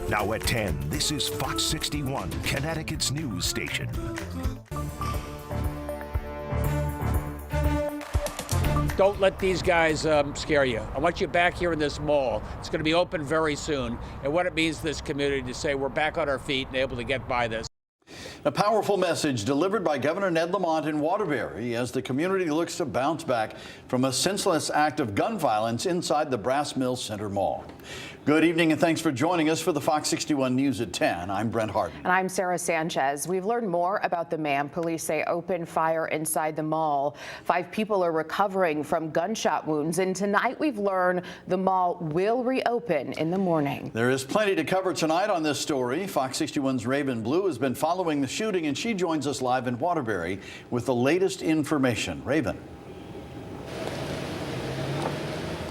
Now at 10, this is Fox 61, Connecticut's news station. Don't let these guys scare you. I want you back here in this mall. It's going to be open very soon. And what it means to this community to say we're back on our feet and able to get by this. A powerful message delivered by Governor Ned Lamont in Waterbury as the community looks to bounce back from a senseless act of gun violence inside the Brass Mills Center Mall. Good evening and thanks for joining us for the Fox 61 News at 10. I'm Brent Harden. And I'm Sarah Sanchez. We've learned more about the man police say opened fire inside the mall. 5 people are recovering from gunshot wounds. And tonight we've learned the mall will reopen in the morning. There is plenty to cover tonight on this story. Fox 61's Raven Blue has been following the shooting and she joins us live in Waterbury with the latest information. Raven.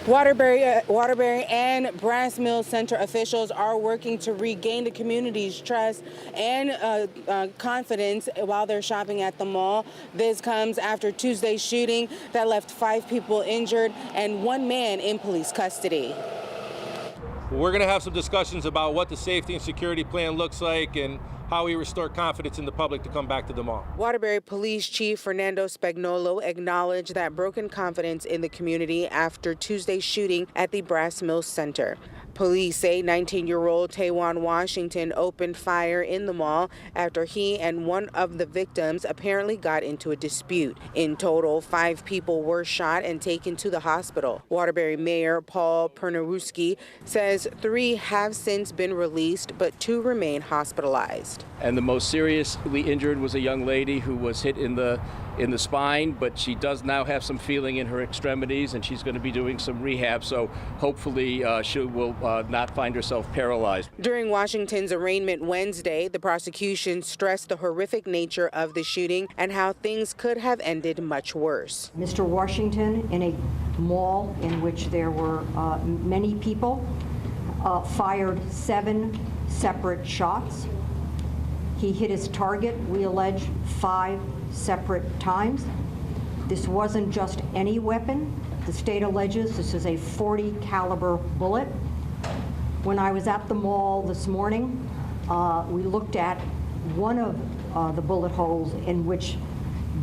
Waterbury and Brass Mills Center officials are working to regain the community's trust and confidence while they're shopping at the mall. This comes after Tuesday's shooting that left 5 people injured and 1 man in police custody. We're going to have some discussions about what the safety and security plan looks like and how we restore confidence in the public to come back to the mall. Waterbury Police Chief Fernando Spagnolo acknowledged that broken confidence in the community after Tuesday's shooting at the Brass Mills Center. Police say 19-year-old Taewon Washington opened fire in the mall after he and one of the victims apparently got into a dispute. In total, 5 people were shot and taken to the hospital. Waterbury Mayor Paul Pernaruski says 3 have since been released, but 2 remain hospitalized. And the most seriously injured was a young lady who was hit in the spine, but she does now have some feeling in her extremities and she's going to be doing some rehab, so hopefully she will not find herself paralyzed. During Washington's arraignment Wednesday, the prosecution stressed the horrific nature of the shooting and how things could have ended much worse. Mr. Washington, in a mall in which there were many people, fired 7 separate shots. He hit his target, we allege, 5 separate times. This wasn't just any weapon. The state alleges this is a .40 caliber bullet. When I was at the mall this morning, we looked at one of the bullet holes in which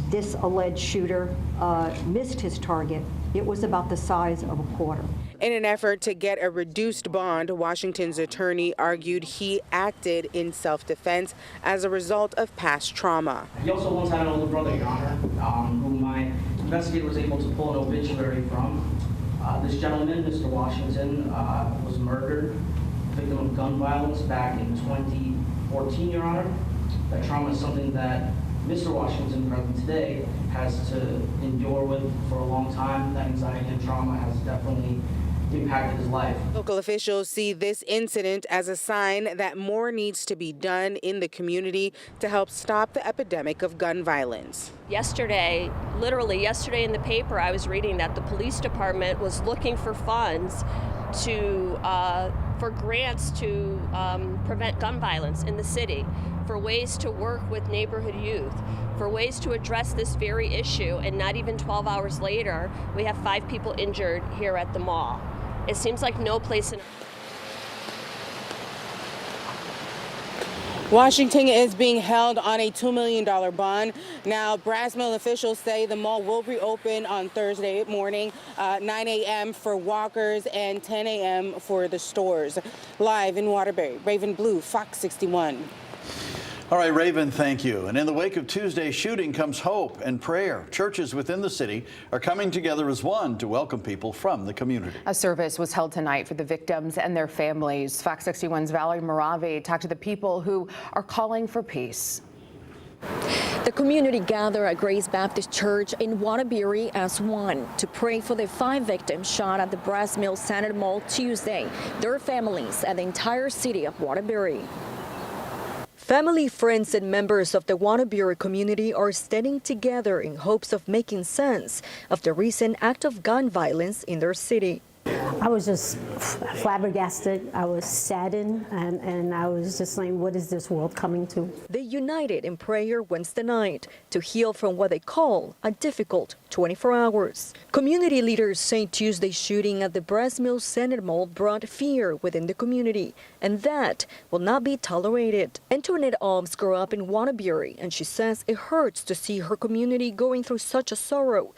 this alleged shooter missed his target. It was about the size of a quarter. In an effort to get a reduced bond, Washington's attorney argued he acted in self-defense as a result of past trauma. He also once had an older brother, Your Honor, who my investigator was able to pull an obituary from. This gentleman, Mr. Washington, was murdered, victim of gun violence back in 2014, Your Honor. That trauma is something that Mr. Washington, present today, has to endure with for a long time. That anxiety and trauma has definitely impacted his life. Local officials see this incident as a sign that more needs to be done in the community to help stop the epidemic of gun violence. Yesterday, literally yesterday in the paper, I was reading that the police department was looking for funds for grants to prevent gun violence in the city, for ways to work with neighborhood youth, for ways to address this very issue, and not even 12 hours later, we have 5 people injured here at the mall. It seems like no place in... Washington is being held on a $2 million bond. Now, Brass Mill officials say the mall will reopen on Thursday morning, 9 a.m. for walkers and 10 a.m. for the stores. Live in Waterbury, Raven Blue, Fox 61. All right, Raven, thank you. And in the wake of Tuesday's shooting comes hope and prayer. Churches within the city are coming together as one to welcome people from the community. A service was held tonight for the victims and their families. Fox 61's Valerie Moravi talked to the people who are calling for peace. The community gathered at Grace Baptist Church in Waterbury as one to pray for the 5 victims shot at the Brass Mills Center Mall Tuesday, their families, and the entire city of Waterbury. Family, friends, and members of the Waterbury community are standing together in hopes of making sense of the recent act of gun violence in their city. I was just flabbergasted. I was saddened, and I was just like, what is this world coming to? They united in prayer Wednesday night to heal from what they call a difficult 24 hours. Community leaders say Tuesday's shooting at the Brass Mills Senate Mall brought fear within the community, and that will not be tolerated. Antoinette Alms grew up in Waterbury, and she says it hurts to see her community going through such a sorrow.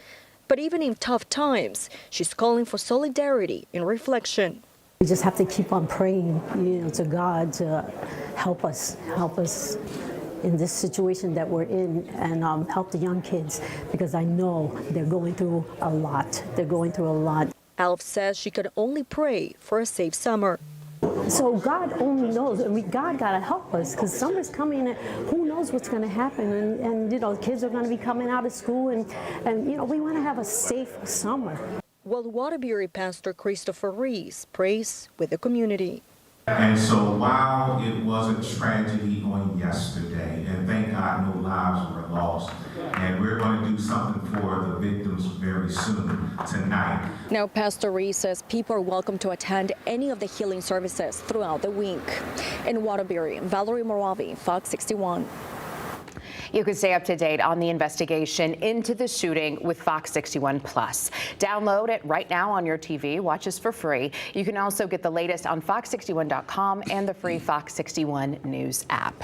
But even in tough times, she's calling for solidarity and reflection. We just have to keep on praying, to God to help us in this situation that we're in, and help the young kids, because I know they're going through a lot. Alf says she can only pray for a safe summer. So God only knows. God got to help us, because summer's coming, and who knows what's going to happen. And kids are going to be coming out of school, and we want to have a safe summer. Well, Waterbury Pastor Christopher Rees prays with the community. And so while it was a tragedy on yesterday, and thank God no lives were lost, and we're going to do something for the victims very soon tonight. Now, Pastor Rees says people are welcome to attend any of the healing services throughout the week. In Waterbury, Valerie Moravi, Fox 61. You can stay up to date on the investigation into the shooting with Fox 61 Plus. Download it right now on your TV. Watch us for free. You can also get the latest on fox61.com and the free Fox 61 News app.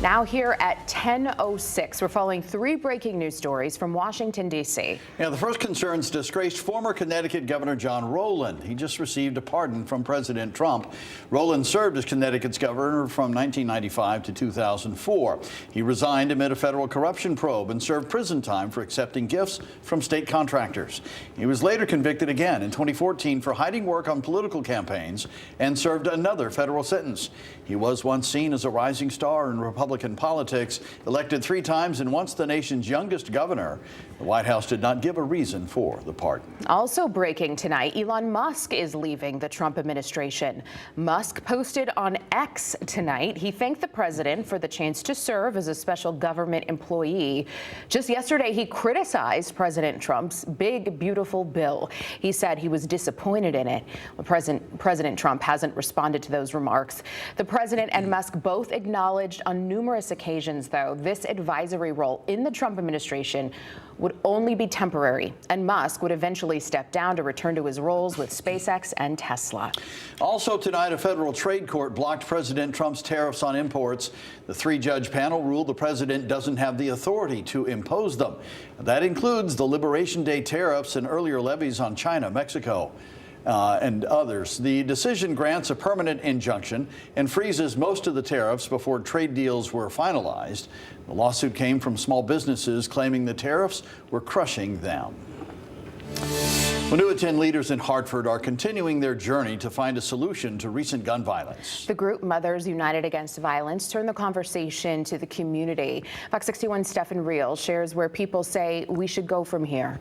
Now here at 10:06, we're following 3 breaking news stories from Washington, D.C. Yeah, the first concerns disgraced former Connecticut Governor John Rowland. He just received a pardon from President Trump. Rowland served as Connecticut's governor from 1995 to 2004. He resigned amid a federal corruption probe and served prison time for accepting gifts from state contractors. He was later convicted again in 2014 for hiding work on political campaigns and served another federal sentence. He was once seen as a rising star in Republican politics, elected 3 times and once the nation's youngest governor. The White House did not give a reason for the pardon. Also breaking tonight, Elon Musk is leaving the Trump administration. Musk posted on X tonight. He thanked the president for the chance to serve as a special government employee. Just yesterday, he criticized President Trump's big, beautiful bill. He said he was disappointed in it. Well, President Trump hasn't responded to those remarks. The president and Musk both acknowledged on numerous occasions, though, this advisory role in the Trump administration would only be temporary, and Musk would eventually step down to return to his roles with SpaceX and Tesla. Also tonight, a federal trade court blocked President Trump's tariffs on imports. The 3-judge panel ruled the president doesn't have the authority to impose them. That includes the Liberation Day tariffs and earlier levies on China, Mexico, and others. The decision grants a permanent injunction and freezes most of the tariffs before trade deals were finalized. The lawsuit came from small businesses claiming the tariffs were crushing them. Well, New Attend leaders in Hartford are continuing their journey to find a solution to recent gun violence. The group Mothers United Against Violence turned the conversation to the community. Fox 61's Stefan Reel shares where people say we should go from here.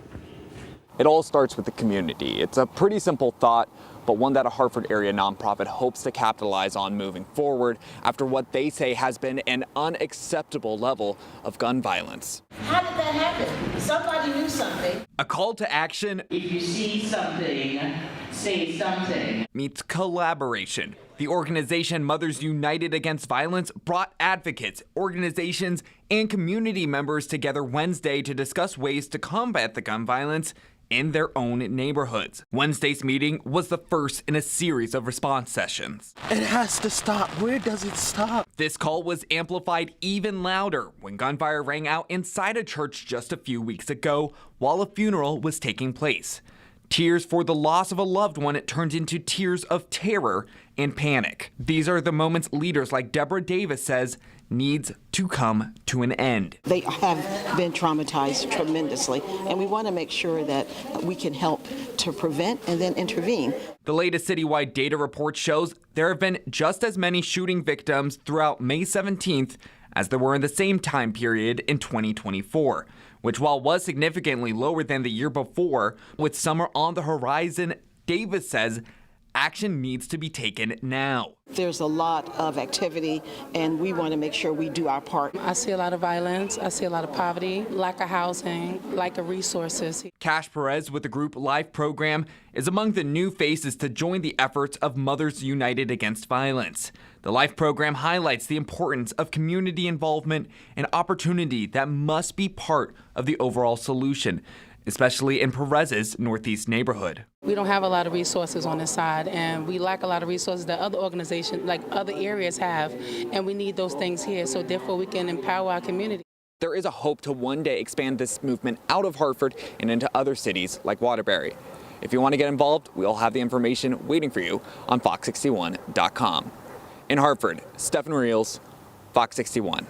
It all starts with the community. It's a pretty simple thought, but one that a Hartford area nonprofit hopes to capitalize on moving forward after what they say has been an unacceptable level of gun violence. How did that happen? Somebody knew something. A call to action. If you see something, say something. Meets collaboration. The organization Mothers United Against Violence brought advocates, organizations, and community members together Wednesday to discuss ways to combat the gun violence in their own neighborhoods. Wednesday's meeting was the first in a series of response sessions. It has to stop. Where does it stop? This call was amplified even louder when gunfire rang out inside a church just a few weeks ago while a funeral was taking place. Tears for the loss of a loved one turned into tears of terror and panic. These are the moments leaders like Deborah Davis says needs to come to an end. They have been traumatized tremendously, and we want to make sure that we can help to prevent and then intervene. The latest citywide data report shows there have been just as many shooting victims throughout May 17th as there were in the same time period in 2024, which while was significantly lower than the year before, with summer on the horizon, Davis says action needs to be taken now. there's a lot of activity, and we want to make sure we do our part. I see a lot of violence. I see a lot of poverty, lack of housing, lack of resources. Cash Perez with the group Life program is among the new faces to join the efforts of Mothers United Against Violence. The Life program highlights the importance of community involvement and opportunity that must be part of the overall solution, especially in Perez's Northeast neighborhood. We don't have a lot of resources on this side, and we lack a lot of resources that other organizations, like other areas, have, and we need those things here, so therefore we can empower our community. There is a hope to one day expand this movement out of Hartford and into other cities like Waterbury. If you want to get involved, we all have the information waiting for you on fox61.com. In Hartford, Stephen Reels, Fox 61.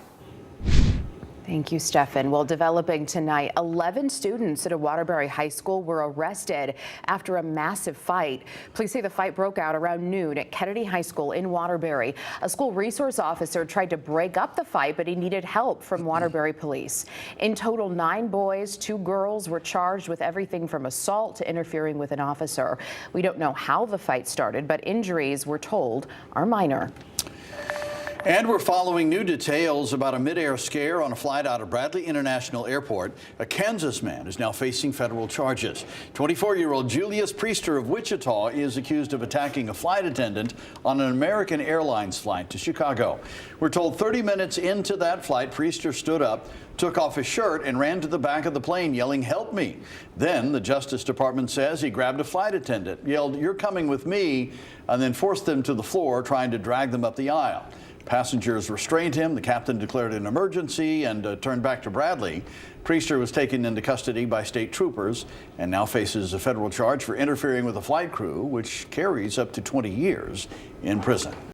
Thank you, Stefan. Well, developing tonight, 11 students at a Waterbury high school were arrested after a massive fight. Police say the fight broke out around noon at Kennedy High School in Waterbury. A school resource officer tried to break up the fight, but he needed help from Waterbury police. In total, 9 boys, 2 girls were charged with everything from assault to interfering with an officer. We don't know how the fight started, but injuries, we're told, are minor. And we're following new details about a mid-air scare on a flight out of Bradley International Airport. A Kansas man is now facing federal charges. 24-year-old Julius Priester of Wichita is accused of attacking a flight attendant on an American Airlines flight to Chicago. We're told 30 minutes into that flight, Priester stood up, took off his shirt, and ran to the back of the plane yelling, "Help me." Then the Justice Department says he grabbed a flight attendant, yelled, "You're coming with me," and then forced them to the floor, trying to drag them up the aisle. Passengers restrained him. The captain declared an emergency and turned back to Bradley. Priester was taken into custody by state troopers and now faces a federal charge for interfering with a flight crew, which carries up to 20 years in prison.